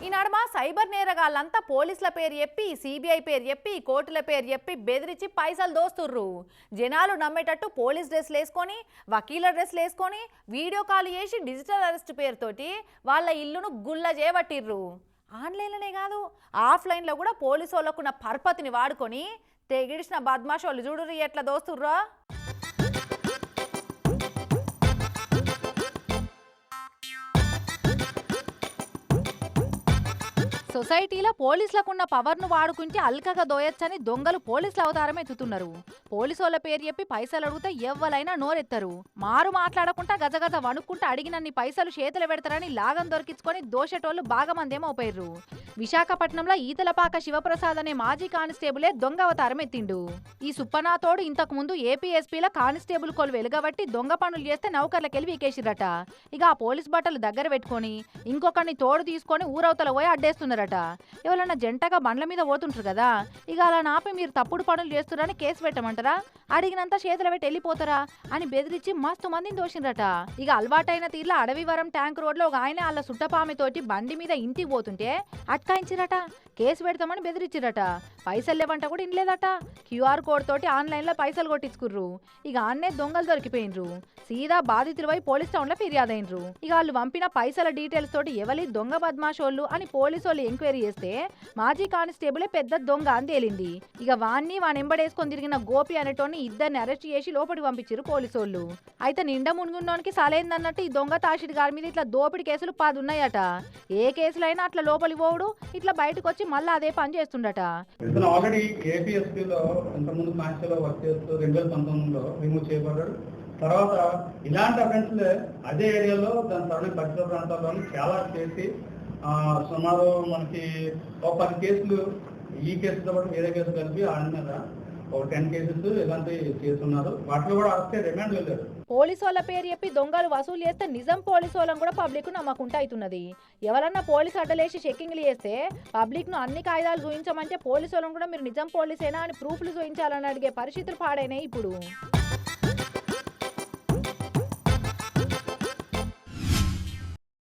ఈ నడుమ సైబర్ నేరగాళ్ళంతా పోలీసుల పేరు చెప్పి సిబిఐ పేరు చెప్పి కోర్టుల పేరు చెప్పి బెదిరించి పైసలు దోస్తుర్రు. జనాలు నమ్మేటట్టు పోలీస్ డ్రెస్లు వేసుకొని వకీల డ్రెస్లు వేసుకొని వీడియో కాల్ చేసి డిజిటల్ అరెస్ట్ పేరుతోటి వాళ్ళ ఇల్లును గుల్ల చేయబట్టిర్రు. ఆన్లైన్లోనే కాదు ఆఫ్లైన్లో కూడా పోలీసు వాళ్ళకున్న పర్పతిని వాడుకొని తెగిడిసిన బద్మాషోళ్ళు చూడుర్రి ఎట్లా దోస్తుర్రా. సొసైటీలో పోలీసులకున్న పవర్ను వాడుకుంటే అల్కగా దోయచ్చని దొంగలు పోలీసుల అవతారం ఎత్తుతున్నారు. పోలీసుల పేరు చెప్పి పైసలు అడిగితే ఎవ్వలైనా నోరెత్తరు. మారు మాట్లాడకుండా గజగజ వణుక్కుంటా అడిగినన్ని పైసలు చేతులు పెడతారని లాగం దొరికించుకొని దోషటోళ్లు బాగా మందేమో పోయారు. విశాఖపట్నంలో ఈతలపాక శివప్రసాద్ అనే మాజీ కానిస్టేబులే దొంగ అవతారం ఎత్తిండు. ఈ సుప్పనాథోడు ఇంతకు ముందు ఏపీఎస్పీల కానిస్టేబుల్ కొలు వెలుగబట్టి దొంగ పనులు చేస్తే నౌకర్లకెళ్ళి వీకేసిరట. ఇక ఆ పోలీస్ బట్టలు దగ్గర పెట్టుకొని ఇంకొకరిని తోడు తీసుకొని ఊరవతల పోయి అడ్డేస్తున్నారట. ఎవరన్నా జంటగా బండ్ల మీద పోతుంటారు కదా, ఇక అలా నాపి మీరు తప్పుడు పనులు చేస్తున్నారని కేసు పెట్టమంటారా, అడిగినంత చేతుల పెట్టి వెళ్ళిపోతారా అని బెదిరించి మస్తు మందిని దోషిండ్రట. ఇక అలవాటైన తీర్ల అడవివరం ట్యాంక్ రోడ్ లో ఒక ఆయన వాళ్ళ సుట్టపామితోటి బండి మీద ఇంటికి పోతుంటే అట్కాయించిరట. కేసు పెడతామని బెదిరించిరట. పైసలు లేవంట కూడా ఇనలేదట. క్యూఆర్ కోడ్ తోటి ఆన్లైన్ లో పైసలు కొట్టించుకుర్రు. ఇక అన్నే దొంగలు దొరికిపోయినరు. సీదా బాధితులు పోయి పోలీస్ టౌన్ లో ఫిర్యాదు అయినరు. ఇక వాళ్ళు పంపిన పైసల డీటెయిల్స్ తోటి ఎవరి దొంగ బద్మాషోళ్ళు అని పోలీసు వాళ్ళు ఎంక్వైరీ చేస్తే మాజీ కానిస్టేబులే పెద్ద దొంగ అని తేలింది. ఇక వాణ్ణి ఎంబడేసుకొని తిరిగిన గోపి అనేటోని ఇద్దరిని అరెస్ట్ చేసి లోపలికి పంపించారు పోలీసోళ్ళు. అయితే నిండా మునుగున్నోనికి సలైందన్నట్టు ఈ దొంగ తాషిడ్ గారి మీద ఇట్లా దోపిడి కేసులు 10 ఉన్నాయట. ఏ కేసులైనా అట్లా లోపలి పోవుడు ఇట్లా బయటకు వచ్చి మళ్ళీ అదే పని చేస్తుండట. ఆల్రెడీ ఏపీఎస్పీలో ఇంతకుముందు మ్యాచ్లో వర్క్ చేస్తూ 2019లో రిమూవ్ చేయబడ్డాడు. తర్వాత ఇలాంటి అఫెన్స్లే అదే ఏరియాలో దాని సరౌండింగ్ పరిసర ప్రాంతాల్లోని చాలా చేసి సుమారు మనకి ఒక 10 కేసులు ఈ కేసుతో పాటు వేరే కేసులు కలిపి ఆయన మీద ఒక 10 కేసెస్ ఇలాంటి చేస్తున్నారు. వాటిలో కూడా వస్తే రిమాండ్ వెళ్ళారు. పోలీసు వాళ్ళ పేరు చెప్పి దొంగలు వసూలు చేస్తే నిజం పోలీసు వాళ్ళని కూడా పబ్లిక్ నమ్మకుంటా అవుతున్నది. ఎవరన్నా పోలీసు అడ్డలేసి చెక్కింగ్లు చేస్తే పబ్లిక్ ను అన్ని కాయిదాలు చూపించమంటే పోలీసు వాళ్ళని కూడా మీరు నిజం పోలీసేనా అని ప్రూఫ్లు చూపించాలని అడిగే పరిస్థితులు పాడైనాయి ఇప్పుడు.